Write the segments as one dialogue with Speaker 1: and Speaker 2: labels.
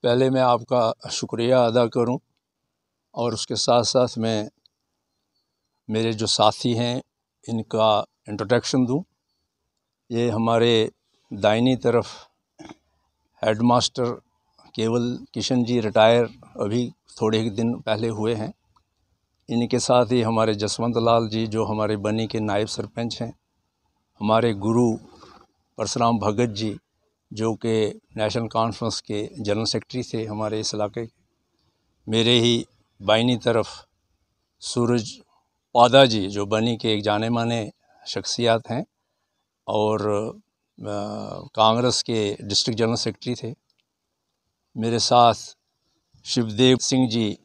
Speaker 1: पहले मैं आपका शुक्रिया अदा करूं और उसके साथ साथ मैं मेरे जो साथी हैं इनका इंट्रोडक्शन दूं। ये हमारे दाहिनी तरफ हेडमास्टर केवल किशन जी रिटायर अभी थोड़े ही दिन पहले हुए हैं। इनके साथ ही हमारे जसवंत लाल जी जो हमारे बनी के नायब सरपंच हैं, हमारे गुरु परशुराम भगत जी जो कि नेशनल कॉन्फ्रेंस के जनरल सेक्रेटरी थे हमारे इस इलाके के, मेरे ही बाइनी तरफ सूरज पादा जी जो बनी के एक जाने माने शख्सियत हैं और कांग्रेस के डिस्ट्रिक्ट जनरल सेक्रेटरी थे। मेरे साथ शिवदेव सिंह जी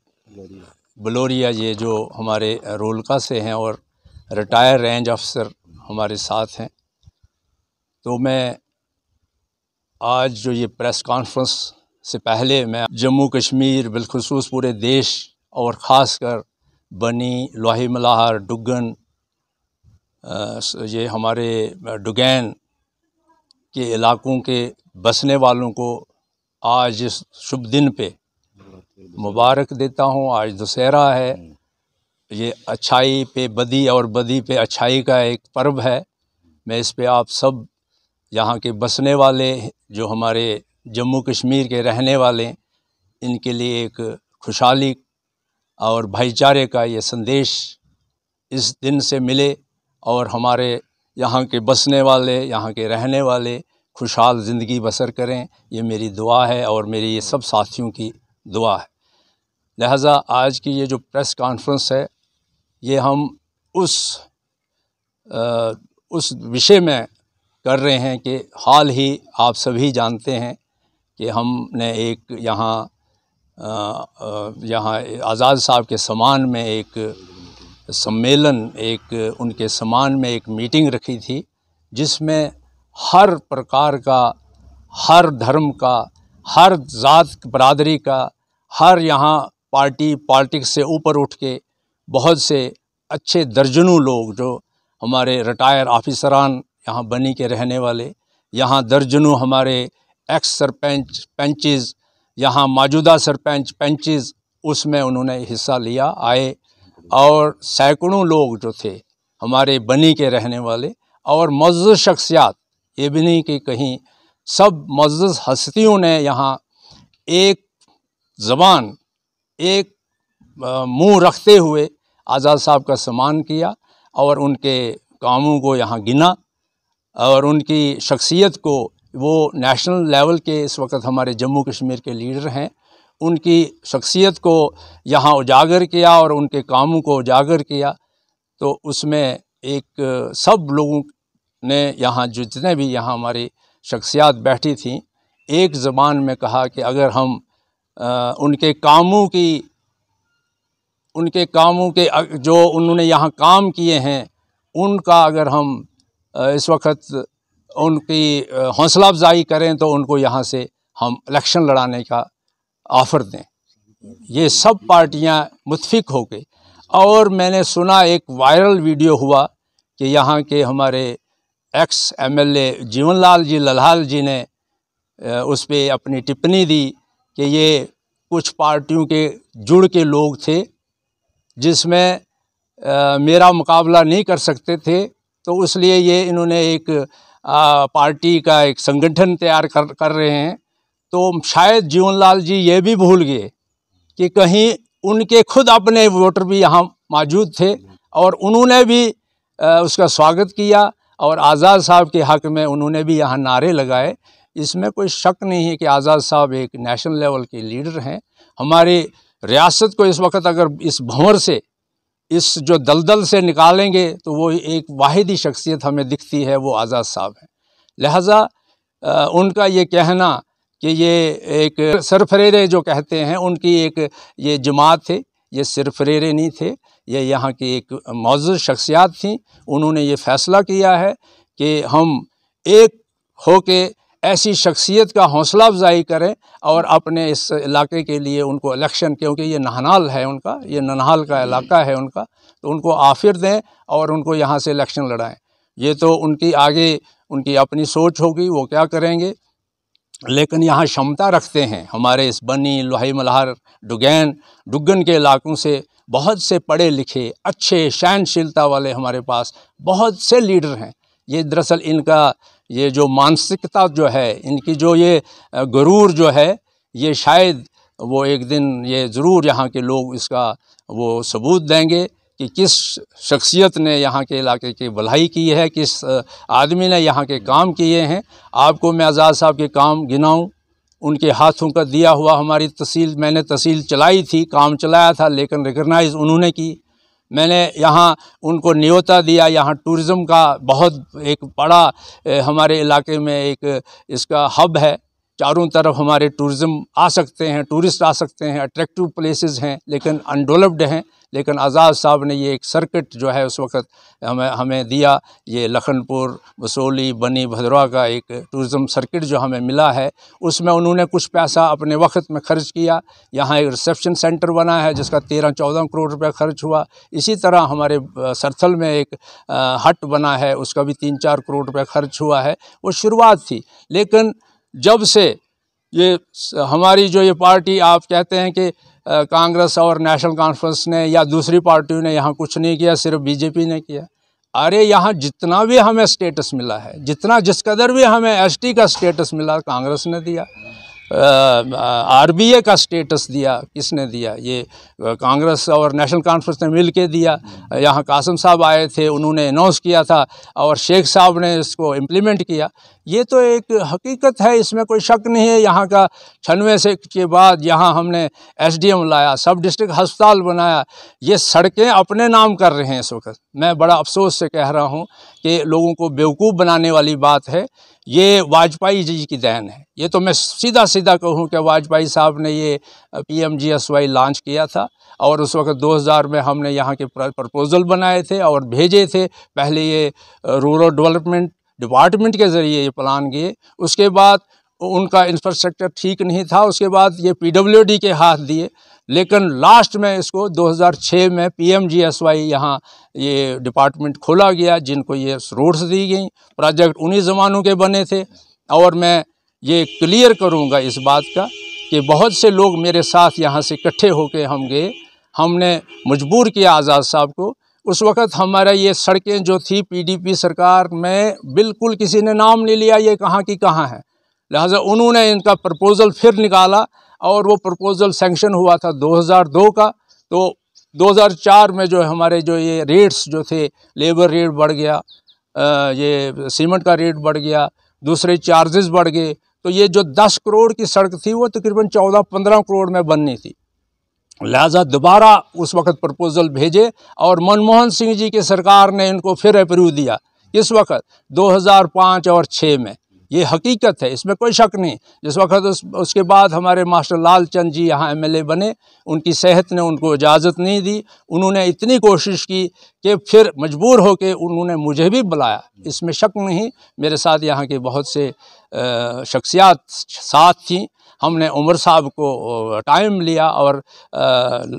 Speaker 1: बलोरिया ये जो हमारे रोलका से हैं और रिटायर रेंज अफसर हमारे साथ हैं। तो मैं आज जो ये प्रेस कॉन्फ्रेंस से पहले मैं जम्मू कश्मीर बिलखुसूस पूरे देश और ख़ास कर बनी, लोही मलाहर, डुगन, ये हमारे डुगैन के इलाकों के बसने वालों को आज इस शुभ दिन पे मुबारक देता हूँ। आज दशहरा है, ये अच्छाई पे बदी और बदी पे अच्छाई का एक पर्व है। मैं इस पे आप सब यहाँ के बसने वाले जो हमारे जम्मू कश्मीर के रहने वाले, इनके लिए एक खुशहाली और भाईचारे का ये संदेश इस दिन से मिले और हमारे यहाँ के बसने वाले, यहाँ के रहने वाले खुशहाल ज़िंदगी बसर करें। ये मेरी दुआ है और मेरी ये सब साथियों की दुआ है। लिहाजा आज की ये जो प्रेस कॉन्फ्रेंस है ये हम उस विषय में कर रहे हैं कि हाल ही आप सभी जानते हैं कि हमने एक यहाँ आज़ाद साहब के सम्मान में एक सम्मेलन, एक उनके सम्मान में एक मीटिंग रखी थी जिसमें हर प्रकार का, हर धर्म का, हर ज़ात बरादरी का, हर यहाँ पॉलिटिक्स से ऊपर उठ के बहुत से अच्छे दर्जनों लोग जो हमारे रिटायर ऑफिसरान यहाँ बनी के रहने वाले, यहाँ दर्जनों हमारे एक्स सरपंच पंचेज़, यहाँ मौजूदा सरपंच पंचेज़, उसमें उन्होंने हिस्सा लिया आए और सैकड़ों लोग जो थे हमारे बनी के रहने वाले और मुअज़्ज़ज़ शख्सियत, ये भी नहीं कि कहीं, सब मुअज़्ज़ज़ हस्तियों ने यहाँ एक ज़बान, एक मुँह रखते हुए आज़ाद साहब का सम्मान किया और उनके कामों को यहाँ गिना और उनकी शख्सियत को, वो नेशनल लेवल के इस वक्त हमारे जम्मू कश्मीर के लीडर हैं, उनकी शख्सियत को यहाँ उजागर किया और उनके कामों को उजागर किया। तो उसमें एक सब लोगों ने यहाँ जितने भी यहाँ हमारी शख्सियत बैठी थीं, एक ज़बान में कहा कि अगर हम उनके कामों के जो उन्होंने यहाँ काम किए हैं उनका अगर हम इस वक्त उनकी हौसला अफजाई करें तो उनको यहाँ से हम इलेक्शन लड़ाने का ऑफ़र दें। ये सब पार्टियां मुत्फिक हो गई और मैंने सुना एक वायरल वीडियो हुआ कि यहाँ के हमारे एक्स एमएलए जीवनलाल जी लल्हाल जी ने उस पर अपनी टिप्पणी दी कि ये कुछ पार्टियों के जुड़ के लोग थे जिसमें मेरा मुकाबला नहीं कर सकते थे, तो इसलिए ये इन्होंने एक पार्टी का एक संगठन तैयार कर रहे हैं। तो शायद जीवनलाल जी ये भी भूल गए कि कहीं उनके खुद अपने वोटर भी यहाँ मौजूद थे और उन्होंने भी उसका स्वागत किया और आज़ाद साहब के हक़ में उन्होंने भी यहाँ नारे लगाए। इसमें कोई शक नहीं है कि आज़ाद साहब एक नेशनल लेवल के लीडर हैं। हमारी रियासत को इस वक्त अगर इस भंवर से, इस जो दलदल से निकालेंगे तो वो एक वाहिदी शख्सियत हमें दिखती है, वो आज़ाद साहब हैं। लिहाजा उनका ये कहना कि ये एक सरफरेरे जो कहते हैं, उनकी एक ये जमात थे, ये सरफरेरे नहीं थे, ये यहाँ की एक मुअज़्ज़ज़ शख्सियत थी। उन्होंने ये फ़ैसला किया है कि हम एक हो के ऐसी शख्सियत का हौसला अफजाई करें और अपने इस इलाके के लिए उनको इलेक्शन, क्योंकि ये नहनाल है उनका, ये ननहाल का इलाका है उनका, तो उनको आफिर दें और उनको यहाँ से इलेक्शन लड़ाएं। ये तो उनकी आगे उनकी अपनी सोच होगी, वो क्या करेंगे। लेकिन यहाँ क्षमता रखते हैं हमारे इस बनी, लोहाई मल्हार, डुग्गन के इलाकों से बहुत से पढ़े लिखे अच्छे सहनशीलता वाले हमारे पास बहुत से लीडर हैं। ये दरअसल इनका ये जो मानसिकता जो है, इनकी जो ये गुरूर जो है, ये शायद वो एक दिन ये ज़रूर यहाँ के लोग इसका वो सबूत देंगे कि किस शख्सियत ने यहाँ के इलाके की भलाई की है, किस आदमी ने यहाँ के काम किए हैं। आपको मैं आज़ाद साहब के काम गिनाऊं, उनके हाथों का दिया हुआ हमारी तहसील, मैंने तहसील चलाई थी, काम चलाया था, लेकिन रिकग्नाइज़ उन्होंने की। मैंने यहाँ उनको न्योता दिया। यहाँ टूरिज़्म का बहुत एक बड़ा हमारे इलाके में एक इसका हब है, चारों तरफ हमारे टूरिज़्म आ सकते हैं, टूरिस्ट आ सकते हैं, अट्रैक्टिव प्लेसेस हैं, लेकिन अनडेवलप्ड हैं। लेकिन आज़ाद साहब ने ये एक सर्किट जो है उस वक़्त हमें दिया, ये लखनपुर, बसोली, बनी, भदरवा का एक टूरिज़्म सर्किट जो हमें मिला है, उसमें उन्होंने कुछ पैसा अपने वक्त में खर्च किया। यहाँ एक रिसेप्शन सेंटर बना है जिसका 13-14 करोड़ रुपए खर्च हुआ। इसी तरह हमारे सरथल में एक हट बना है, उसका भी 3-4 करोड़ रुपए खर्च हुआ है। वो शुरुआत थी, लेकिन जब से ये हमारी जो ये पार्टी, आप कहते हैं कि कांग्रेस और नेशनल कॉन्फ्रेंस ने या दूसरी पार्टियों ने यहाँ कुछ नहीं किया, सिर्फ बीजेपी ने किया। अरे यहाँ जितना भी हमें स्टेटस मिला है, जिस कदर भी हमें एसटी का स्टेटस मिला, कांग्रेस ने दिया। आरबीए का स्टेटस दिया, किसने दिया? ये कांग्रेस और नेशनल कॉन्फ्रेंस ने मिल के दिया। यहाँ कासिम साहब आए थे, उन्होंने अनाउंस किया था और शेख साहब ने इसको इम्प्लीमेंट किया। ये तो एक हकीकत है, इसमें कोई शक नहीं है। यहाँ का 96 से के बाद यहाँ हमने एसडीएम लाया, सब डिस्ट्रिक्ट अस्पताल बनाया। ये सड़कें अपने नाम कर रहे हैं इस वक्त। मैं बड़ा अफसोस से कह रहा हूँ कि लोगों को बेवकूफ़ बनाने वाली बात है। ये वाजपेयी जी की देन है। ये तो मैं सीधा सीधा कहूँ कि वाजपेयी साहब ने ये PMGSY लॉन्च किया था और उस वक्त 2000 में हमने यहाँ के प्रपोज़ल बनाए थे और भेजे थे। पहले ये रूरल डेवलपमेंट डिपार्टमेंट के ज़रिए ये प्लान किए, उसके बाद उनका इंफ्रास्ट्रक्चर ठीक नहीं था, उसके बाद ये PWD के हाथ दिए, लेकिन लास्ट में इसको 2006 में PMGSY यहाँ ये डिपार्टमेंट खोला गया, जिनको ये रोड्स दी गई। प्रोजेक्ट उन्हीं ज़मानों के बने थे। और मैं ये क्लियर करूँगा इस बात का कि बहुत से लोग मेरे साथ यहाँ से इकट्ठे होकर हम गए, हमने मजबूर किया आज़ाद साहब को। उस वक़्त हमारा ये सड़कें जो थी PDP सरकार में, बिल्कुल किसी ने नाम नहीं लिया ये कहाँ की कहाँ है। लिहाजा उन्होंने इनका प्रपोज़ल फिर निकाला और वो प्रपोज़ल सैंक्शन हुआ था 2002 का। तो 2004 में जो हमारे जो ये रेट्स जो थे, लेबर रेट बढ़ गया, ये सीमेंट का रेट बढ़ गया, दूसरे चार्जेस बढ़ गए। तो ये जो 10 करोड़ की सड़क थी वो तकरीबन 14-15 करोड़ में बननी थी। लिहाजा दोबारा उस वक़्त प्रपोज़ल भेजे और मनमोहन सिंह जी की सरकार ने इनको फिर अप्रूव दिया। इस वक्त 2005 और 6 में, ये हकीकत है, इसमें कोई शक नहीं। जिस वक्त उसके बाद हमारे मास्टर लाल चंद जी यहाँ MLA बने, उनकी सेहत ने उनको इजाज़त नहीं दी। उन्होंने इतनी कोशिश की कि फिर मजबूर होकर उन्होंने मुझे भी बुलाया, इसमें शक नहीं। मेरे साथ यहाँ के बहुत से शख्सियात साथ थीं। हमने उमर साहब को टाइम लिया और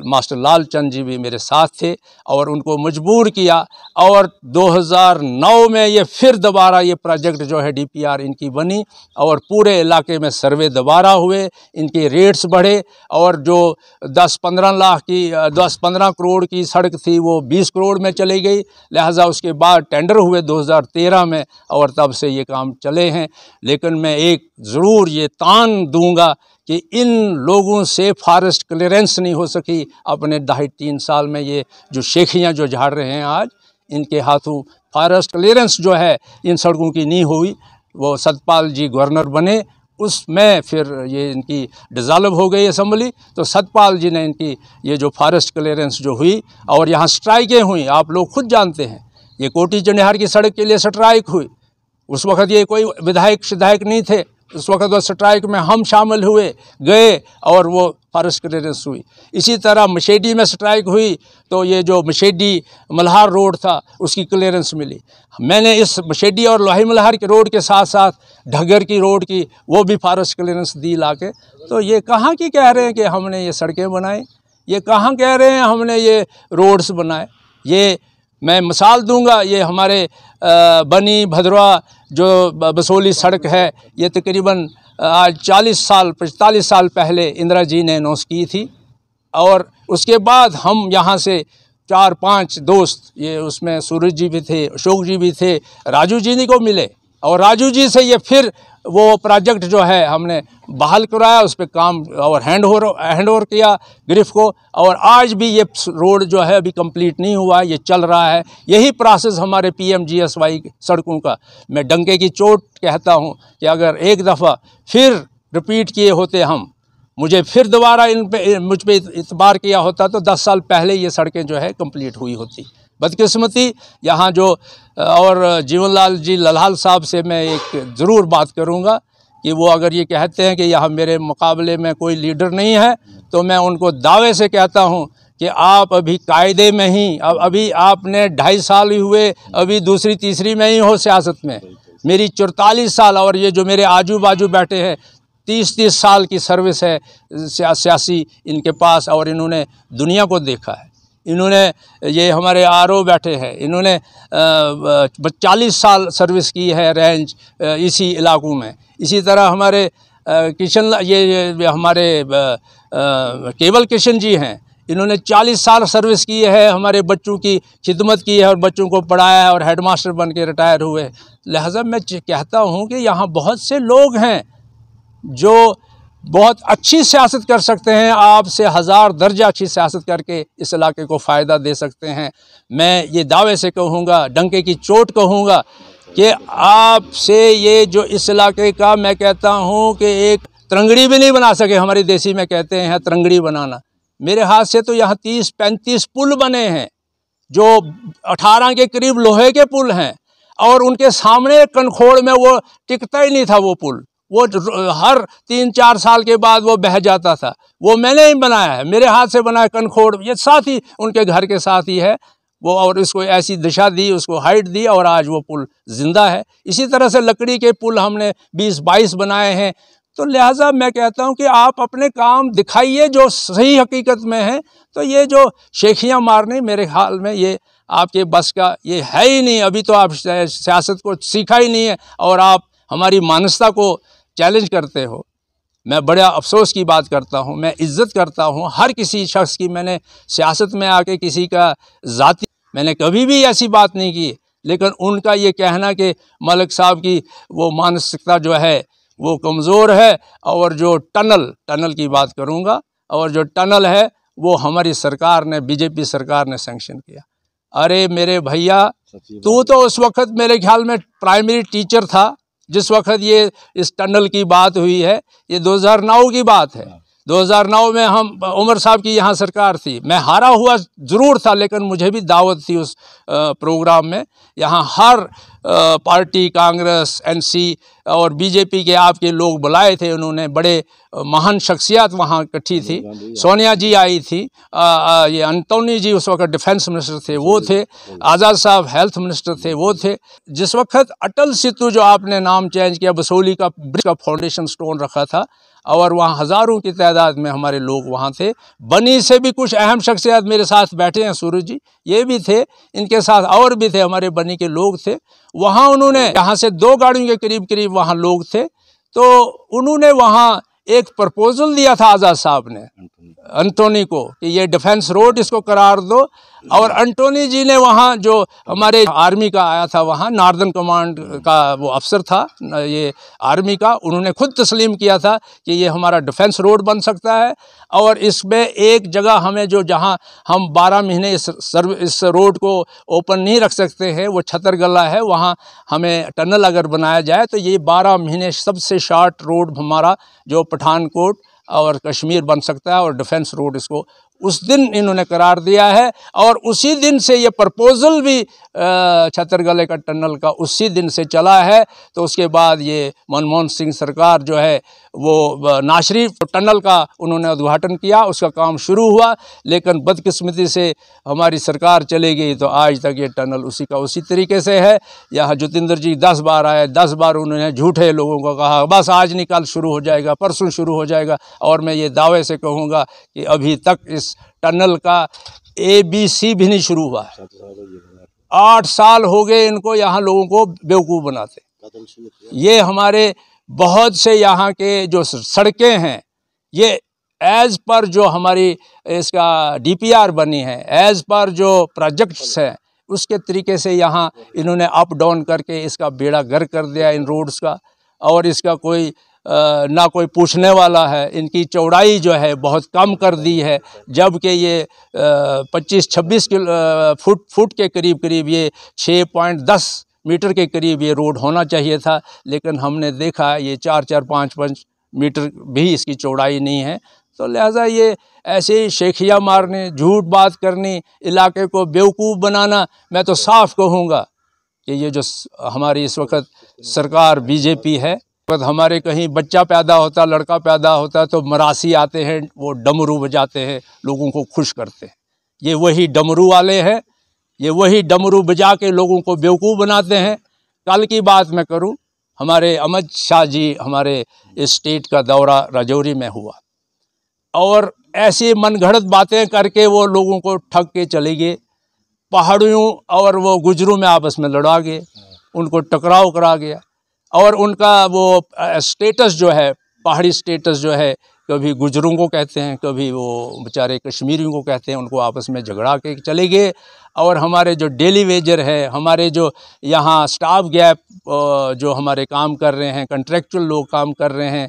Speaker 1: मास्टर लाल चंद जी भी मेरे साथ थे और उनको मजबूर किया। और 2009 में ये फिर दोबारा ये प्रोजेक्ट जो है DPR इनकी बनी और पूरे इलाके में सर्वे दोबारा हुए, इनके रेट्स बढ़े और जो 10-15 करोड़ की सड़क थी वो 20 करोड़ में चली गई। लिहाजा उसके बाद टेंडर हुए 2013 में और तब से ये काम चले हैं। लेकिन मैं एक ज़रूर ये तान दूंगा कि इन लोगों से फॉरेस्ट क्लियरेंस नहीं हो सकी अपने 2.5-3 साल में। ये जो शेखियाँ जो झाड़ रहे हैं आज, इनके हाथों फॉरेस्ट क्लियरेंस जो है इन सड़कों की नहीं हुई। वो सतपाल जी गवर्नर बने, उसमें फिर ये इनकी डिज़ॉल्व हो गई असम्बली, तो सतपाल जी ने इनकी ये जो फॉरेस्ट क्लियरेंस जो हुई और यहाँ स्ट्राइकें हुई, आप लोग खुद जानते हैं। ये कोटी चनिहार की सड़क के लिए स्ट्राइक हुई, उस वक़्त ये कोई विधायक नहीं थे, उस वक़्त वो स्ट्राइक में हम शामिल हुए, गए और वो फॉरेस्ट क्लियरेंस हुई। इसी तरह मशेडी में स्ट्राइक हुई तो ये जो मशेडी मल्हार रोड था उसकी क्लियरेंस मिली। मैंने इस मशेडी और लोहाई मल्हार के रोड के साथ साथ ढगर की रोड की वो भी फॉरेस्ट क्लियरेंस दी लाके। तो ये कहाँ की कह रहे हैं कि हमने ये सड़कें बनाई, ये कहाँ कह रहे हैं हमने ये रोड्स बनाए। ये मैं मिसाल दूंगा, ये हमारे बनी भदरवा जो बसोली सड़क है, ये तकरीबन आज 45 साल पहले इंदिरा जी ने अनाउंस की थी। और उसके बाद हम यहाँ से 4-5 दोस्त, ये उसमें सूरज जी भी थे, अशोक जी भी थे, राजू जी को मिले और राजू जी से ये फिर वो प्रोजेक्ट जो है हमने बहाल कराया, उस पर काम और हैंड ओवर किया ग्रिफ को। और आज भी ये रोड जो है अभी कंप्लीट नहीं हुआ, ये चल रहा है। यही प्रोसेस हमारे PMGSY सड़कों का, मैं डंके की चोट कहता हूँ कि अगर एक दफ़ा फिर रिपीट किए होते हम, मुझे फिर दोबारा मुझ पे इतबार किया होता तो 10 साल पहले ये सड़कें जो है कंप्लीट हुई होती। बदकिस्मती यहाँ जो, और जीवनलाल जी लल्हाल साहब से मैं एक ज़रूर बात करूँगा कि वो अगर ये कहते हैं कि यहाँ मेरे मुकाबले में कोई लीडर नहीं है, तो मैं उनको दावे से कहता हूँ कि आप अभी कायदे में ही, अभी आपने 2.5 साल ही हुए, अभी दूसरी तीसरी में ही हो सियासत में। मेरी 44 साल और ये जो मेरे आजू बाजू बैठे हैं 30 साल की सर्विस है सियासी इनके पास, और इन्होंने दुनिया को देखा है। इन्होंने, ये हमारे RO बैठे हैं, इन्होंने 40 साल सर्विस की है रेंज इसी इलाकों में। इसी तरह हमारे किशन, ये हमारे केवल किशन जी हैं, इन्होंने 40 साल सर्विस की है, हमारे बच्चों की खिदमत की है और बच्चों को पढ़ाया है और हेडमास्टर बन के रिटायर हुए। लिहाजा मैं कहता हूँ कि यहाँ बहुत से लोग हैं जो बहुत अच्छी सियासत कर सकते हैं, आपसे 1000 दर्जा अच्छी सियासत करके इस इलाके को फ़ायदा दे सकते हैं। मैं ये दावे से कहूँगा, डंके की चोट कहूँगा कि आपसे ये जो इस इलाके का, मैं कहता हूँ कि एक तरंगड़ी भी नहीं बना सके। हमारी देसी में कहते हैं तरंगड़ी बनाना। मेरे हाथ से तो यहाँ 30-35 पुल बने हैं, जो 18 के करीब लोहे के पुल हैं, और उनके सामने कनखोड़ में वो टिकता ही नहीं था वो पुल, वो हर 3-4 साल के बाद वो बह जाता था। वो मैंने ही बनाया है, मेरे हाथ से बनाया कनखोड़, ये साथ ही उनके घर के साथ ही है वो, और इसको ऐसी दिशा दी, उसको हाइट दी, और आज वो पुल जिंदा है। इसी तरह से लकड़ी के पुल हमने 20-22 बनाए हैं। तो लिहाजा मैं कहता हूं कि आप अपने काम दिखाइए जो सही हकीकत में है। तो ये जो शेखियाँ मारने, मेरे ख्याल में ये आपके बस का ये है ही नहीं। अभी तो आप सियासत को सीखा ही नहीं है और आप हमारी मानवता को चैलेंज करते हो। मैं बड़ा अफसोस की बात करता हूँ, मैं इज़्ज़त करता हूँ हर किसी शख्स की। मैंने सियासत में आके किसी का ज़ाती, मैंने कभी भी ऐसी बात नहीं की, लेकिन उनका ये कहना कि मलिक साहब की वो मानसिकता जो है वो कमज़ोर है। और जो टनल की बात करूँगा, और जो टनल है वो हमारी सरकार ने, बीजेपी सरकार ने सैंक्शन किया। अरे मेरे भैया, तू तो उस वक्त मेरे ख्याल में प्राइमरी टीचर था जिस वक्त ये इस टनल की बात हुई है। ये 2009 की बात है। 2009 में हम, उमर साहब की यहाँ सरकार थी। मैं हारा हुआ ज़रूर था, लेकिन मुझे भी दावत थी उस प्रोग्राम में। यहाँ हर पार्टी, कांग्रेस, NC और बीजेपी के आपके लोग बुलाए थे उन्होंने। बड़े महान शख्सियत वहाँ इकट्ठी थी। सोनिया जी आई थी, ये एंटोनी जी उस वक्त डिफेंस मिनिस्टर थे, वो थे। आज़ाद साहब हेल्थ मिनिस्टर थे, वो थे। जिस वक्त अटल सेतु, जो आपने नाम चेंज किया, बसोली का ब्रिज का फाउंडेशन स्टोन रखा था, और वहाँ हज़ारों की तादाद में हमारे लोग वहाँ थे। बनी से भी कुछ अहम शख्सियत मेरे साथ बैठे हैं, सूरज जी ये भी थे, इनके साथ और भी थे, हमारे बनी के लोग थे। वहाँ उन्होंने, यहाँ से 2 गाड़ियों के करीब करीब वहाँ लोग थे। तो उन्होंने वहाँ एक प्रपोजल दिया था आज़ाद साहब ने एंटोनी को कि ये डिफेंस रोड इसको करार दो। और एंटोनी जी ने वहाँ, जो हमारे आर्मी का आया था वहाँ, नॉर्दर्न कमांड का वो अफसर था ये आर्मी का, उन्होंने खुद तस्लीम किया था कि ये हमारा डिफेंस रोड बन सकता है। और इसमें एक जगह हमें, जो जहाँ हम 12 महीने इस रोड को ओपन नहीं रख सकते हैं, वो छतरगला है, वहाँ हमें टनल अगर बनाया जाए तो ये 12 महीने सबसे शॉर्ट रोड हमारा जो पठानकोट और कश्मीर बन सकता है। और डिफेंस रोड इसको उस दिन इन्होंने करार दिया है। और उसी दिन से ये प्रपोजल भी छतरगले का टनल का उसी दिन से चला है। तो उसके बाद ये मनमोहन सिंह सरकार जो है वो नाशरीफ टनल का उन्होंने उद्घाटन किया, उसका काम शुरू हुआ। लेकिन बदकिस्मती से हमारी सरकार चली गई, तो आज तक ये टनल उसी का उसी तरीके से है। यहाँ ज्योतिंदर जी 10 बार आए, 10 बार उन्होंने झूठे लोगों को कहा बस आज नहीं कल शुरू हो जाएगा, परसों शुरू हो जाएगा। और मैं ये दावे से कहूँगा कि अभी तक इस टनल का ABC भी नहीं शुरू हुआ है। 8 साल हो गए इनको यहाँ लोगों को बेवकूफ़ बनाते। ये हमारे बहुत से यहाँ के जो सड़कें हैं ये एज़ पर जो हमारी इसका डीपीआर बनी है, एज़ पर जो प्रोजेक्ट्स हैं उसके तरीके से यहाँ इन्होंने अप डाउन करके इसका बेड़ा गर्क कर दिया इन रोड्स का। और इसका कोई ना कोई पूछने वाला है। इनकी चौड़ाई जो है बहुत कम कर दी है, जबकि ये 25-26 फुट के करीब ये 6.10 मीटर के करीब ये रोड होना चाहिए था, लेकिन हमने देखा ये 4-4, 5-5 मीटर भी इसकी चौड़ाई नहीं है। तो लिहाजा ये ऐसे ही शेखिया मारने, झूठ बात करनी, इलाके को बेवकूफ़ बनाना, मैं तो साफ कहूँगा कि ये जो हमारी इस वक्त सरकार बीजेपी है, हमारे कहीं बच्चा पैदा होता, लड़का पैदा होता तो मरासी आते हैं, वो डमरू बजाते हैं, लोगों को खुश करते हैं। ये वही डमरू वाले हैं, ये वही डमरू बजा के लोगों को बेवकूफ़ बनाते हैं। कल की बात मैं करूं, हमारे अमित शाह जी हमारे स्टेट का दौरा राजौरी में हुआ और ऐसी मनगढ़ंत बातें करके वो लोगों को ठग के चले गए। पहाड़ियों और वो गुजरों में आपस में लड़ा गए, उनको टकराव करा गया और उनका वो स्टेटस जो है, पहाड़ी स्टेटस जो है, कभी गुजरों को कहते हैं, कभी वो बेचारे कश्मीरियों को कहते हैं, उनको आपस में झगड़ा के चले गए। और हमारे जो डेली वेजर है, हमारे जो यहाँ स्टाफ गैप जो हमारे काम कर रहे हैं, कंट्रेक्चुअल लोग काम कर रहे हैं,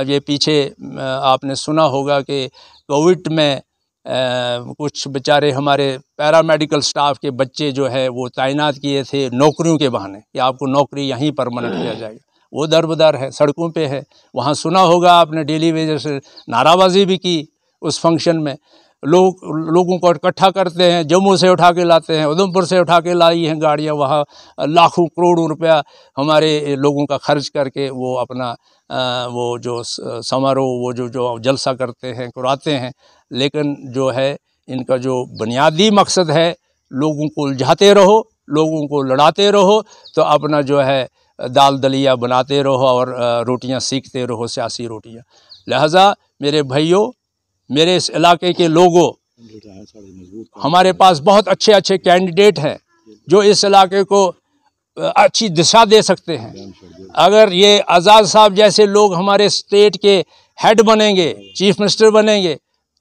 Speaker 1: ये पीछे आपने सुना होगा कि कोविड में कुछ बेचारे हमारे पैरामेडिकल स्टाफ के बच्चे जो है वो तैनात किए थे नौकरियों के बहाने कि आपको नौकरी यहीं परमानेंट किया जाएगा। वो दरबदर है, सड़कों पे है। वहाँ सुना होगा आपने, डेली वेजर से नाराबाजी भी की उस फंक्शन में। लोगों को इकट्ठा करते हैं, जम्मू से उठा के लाते हैं, उधमपुर से उठा के लाई हैं गाड़ियाँ, वहाँ लाखों करोड़ों रुपया हमारे लोगों का खर्च करके वो अपना वो जो समारोह, वो जो जलसा करते हैं, कराते हैं। लेकिन जो है इनका जो बुनियादी मकसद है, लोगों को उलझाते रहो, लोगों को लड़ाते रहो, तो अपना जो है दाल दलिया बनाते रहो और रोटियां सीखते रहो, सियासी रोटियां। लिहाजा मेरे भाइयों, मेरे इस इलाके के लोगों, हमारे पास बहुत अच्छे अच्छे कैंडिडेट हैं जो इस इलाके को अच्छी दिशा दे सकते हैं। अगर ये आज़ाद साहब जैसे लोग हमारे स्टेट के हेड बनेंगे, चीफ मिनिस्टर बनेंगे,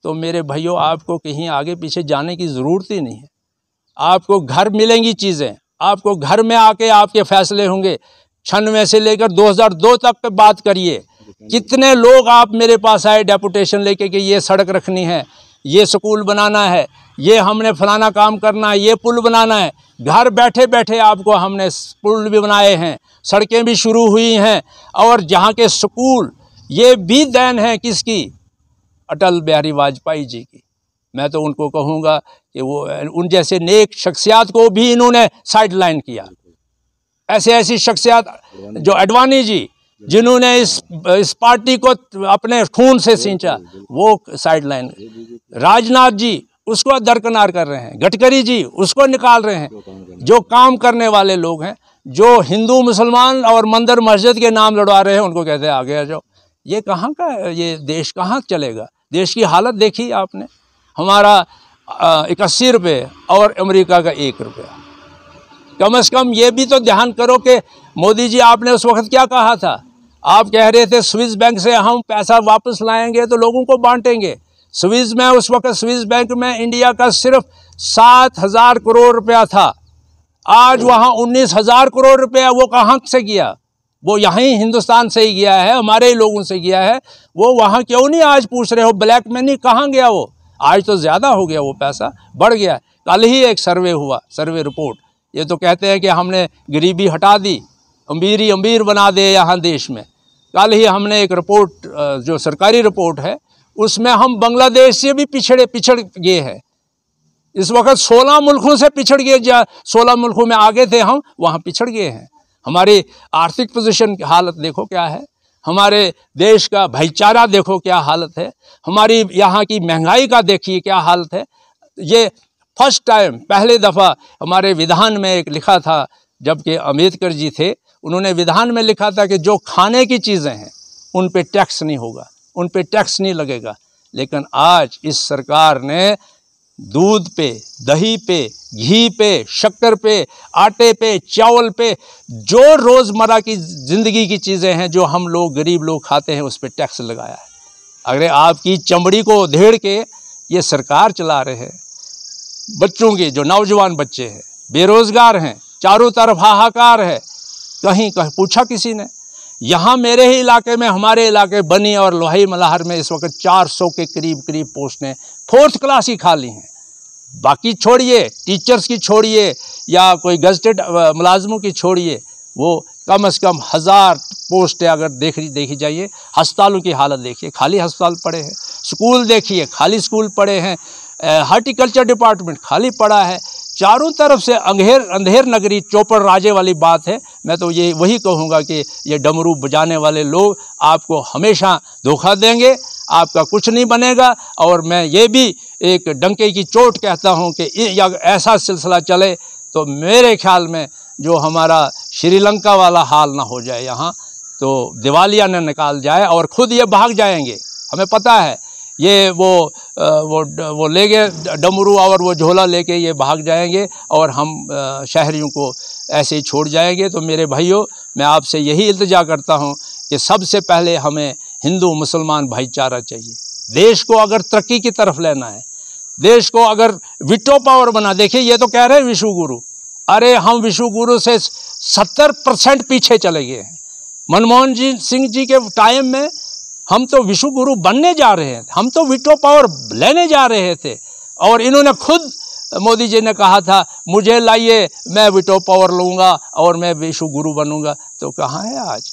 Speaker 1: तो मेरे भाइयों आपको कहीं आगे पीछे जाने की ज़रूरत ही नहीं है। आपको घर मिलेंगी चीज़ें, आपको घर में आके आपके फैसले होंगे। 96 से लेकर 2002 तक की बात करिए, कितने लोग आप मेरे पास आए डेपुटेशन लेके कि ये सड़क रखनी है, ये स्कूल बनाना है, ये हमने फलाना काम करना है, ये पुल बनाना है। घर बैठे बैठे आपको हमने पुल भी बनाए हैं, सड़कें भी शुरू हुई हैं। और जहाँ के स्कूल, ये भी देन है किसकी? अटल बिहारी वाजपेयी जी की। मैं तो उनको कहूँगा कि वो उन जैसे नेक शख्सियात को भी इन्होंने साइड लाइन किया। ऐसी शख्सियात जो अडवाणी जी, जिन्होंने इस पार्टी को अपने खून से सींचा, वो साइड लाइन। राजनाथ जी उसको दरकिनार कर रहे हैं, गडकरी जी उसको निकाल रहे हैं। जो काम करने वाले लोग हैं, जो हिंदू मुसलमान और मंदिर मस्जिद के नाम लड़वा रहे हैं, उनको कहते हैं आगे आ जाओ। ये कहाँ का, ये देश कहाँ चलेगा? देश की हालत देखी आपने। हमारा 81 रुपये और अमेरिका का 1 रुपया। कम से कम ये भी तो ध्यान करो कि मोदी जी, आपने उस वक्त क्या कहा था? आप कह रहे थे स्विस बैंक से हम पैसा वापस लाएंगे तो लोगों को बांटेंगे। स्विस में उस वक्त स्विस बैंक में इंडिया का सिर्फ 7,000 करोड़ रुपया था। आज वहाँ 19,000 करोड़ रुपया वो कहाँ से गया? वो यहीं हिंदुस्तान से ही गया है, हमारे ही लोगों से गया है। वो वहाँ क्यों नहीं आज पूछ रहे हो ब्लैक मनी कहाँ गया? वो आज तो ज़्यादा हो गया, वो पैसा बढ़ गया। कल ही एक सर्वे हुआ, सर्वे रिपोर्ट, ये तो कहते हैं कि हमने गरीबी हटा दी, अमीरी अमीर बना दे यहाँ देश में। कल ही हमने एक रिपोर्ट, जो सरकारी रिपोर्ट है, उसमें हम बांग्लादेश से भी पिछड़ गए हैं। इस वक्त 16 मुल्कों से पिछड़ गए, 16 मुल्कों में आगे थे हम, वहाँ पिछड़ गए हैं। हमारी आर्थिक पोजीशन की हालत देखो क्या है, हमारे देश का भाईचारा देखो क्या हालत है, हमारी यहाँ की महंगाई का देखिए क्या हालत है। ये फर्स्ट टाइम, पहले दफ़ा हमारे विधान में एक लिखा था, जबकि अम्बेडकर जी थे, उन्होंने विधान में लिखा था कि जो खाने की चीज़ें हैं उन पे टैक्स नहीं होगा, उन पे टैक्स नहीं लगेगा। लेकिन आज इस सरकार ने दूध पे, दही पे, घी पे, शक्कर पे, आटे पे, चावल पे, जो रोज़मर्रा की ज़िंदगी की चीज़ें हैं जो हम लोग गरीब लोग खाते हैं उस पर टैक्स लगाया है। अगर आपकी चमड़ी को उधेड़ के ये सरकार चला रहे हैं, बच्चों के जो नौजवान बच्चे हैं बेरोज़गार हैं, चारों तरफ हाहाकार है, कहीं पूछा किसी ने? यहाँ मेरे ही इलाके में, हमारे इलाके बनी और लोहाई मल्हार में इस वक्त 400 के करीब पोस्टें 4th क्लास ही खाली हैं। बाकी छोड़िए, टीचर्स की छोड़िए या कोई गजटेड मुलाजमों की छोड़िए, वो कम से कम 1000 पोस्टें अगर देखी जाइए। अस्पतालों की हालत देखिए, खाली अस्पताल पड़े हैं। स्कूल देखिए, खाली स्कूल पड़े हैं। हार्टिकल्चर डिपार्टमेंट खाली पड़ा है। चारों तरफ से अंधेर नगरी, चौपड़ राजे वाली बात है। मैं तो ये वही कहूँगा कि ये डमरू बजाने वाले लोग आपको हमेशा धोखा देंगे, आपका कुछ नहीं बनेगा। और मैं ये भी एक डंके की चोट कहता हूँ कि ऐसा सिलसिला चले तो मेरे ख्याल में जो हमारा श्रीलंका वाला हाल ना हो जाए, यहाँ तो दिवालिया न निकाल जाए और ख़ुद ये भाग जाएंगे। हमें पता है ये वो ले गए डमरू और वो झोला लेके ये भाग जाएंगे और हम शहरियों को ऐसे ही छोड़ जाएंगे। तो मेरे भाइयों, मैं आपसे यही इल्तिजा करता हूँ कि सबसे पहले हमें हिंदू मुसलमान भाईचारा चाहिए। देश को अगर तरक्की की तरफ लेना है, देश को अगर विटो पावर बना, देखिए ये तो कह रहे हैं विश्व गुरु, अरे हम विश्व गुरु से 70% पीछे चले गए हैं। मनमोहन सिंह जी के टाइम में हम तो विश्व गुरु बनने जा रहे हैं, हम तो विटो पावर लेने जा रहे थे। और इन्होंने खुद, मोदी जी ने कहा था मुझे लाइए, मैं विटो पावर लूँगा और मैं विश्व गुरु बनूँगा। तो कहाँ है आज?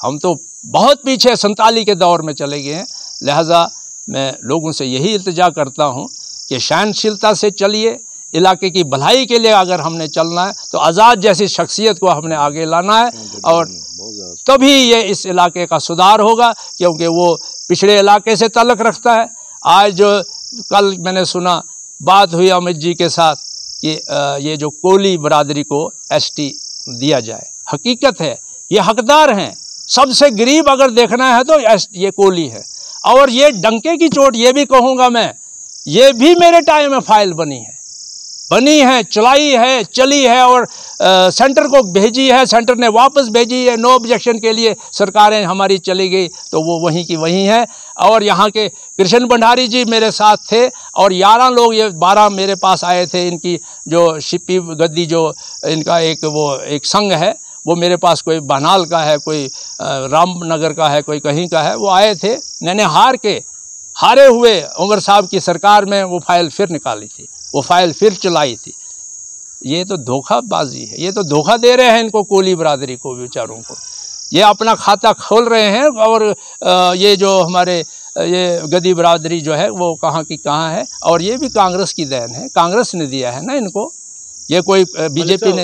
Speaker 1: हम तो बहुत पीछे 47 के दौर में चले गए हैं। लिहाजा मैं लोगों से यही इल्तिजा करता हूँ कि सहनशीलता से चलिए। इलाके की भलाई के लिए अगर हमने चलना है तो आज़ाद जैसी शख्सियत को हमने आगे लाना है और तभी ये इस इलाके का सुधार होगा, क्योंकि वो पिछड़े इलाके से ताल्लुक़ रखता है। आज कल मैंने सुना, बात हुई अमित जी के साथ कि ये जो कोली बरादरी को ST दिया जाए। हकीकत है ये हकदार हैं। सबसे गरीब अगर देखना है तो ये कोली है। और ये डंके की चोट ये भी कहूँगा मैं, ये भी मेरे टाइम में फाइल बनी है, चलाई है, चली है और सेंटर को भेजी है, सेंटर ने वापस भेजी है। नो ऑब्जेक्शन के लिए सरकारें हमारी चली गई तो वो वहीं की वहीं है। और यहाँ के कृष्ण भंडारी जी मेरे साथ थे और 11 लोग, ये 12 मेरे पास आए थे। इनकी जो शिप्पी गद्दी, जो इनका एक संघ है, वो मेरे पास कोई बहनाल का है, कोई रामनगर का है, कोई कहीं का है। वो आए थे, मैंने हारे हुए उमर साहब की सरकार में वो फाइल फिर निकाली थी, वो फाइल फिर चलाई थी। ये तो धोखाबाजी है, ये तो धोखा दे रहे हैं इनको, कोली बरादरी को, बेचारों को। ये अपना खाता खोल रहे हैं और ये जो हमारे ये गद्दी बरादरी जो है वो कहाँ की कहाँ है। और ये भी कांग्रेस की देन है, कांग्रेस ने दिया है ना इनको, ये कोई बीजेपी ने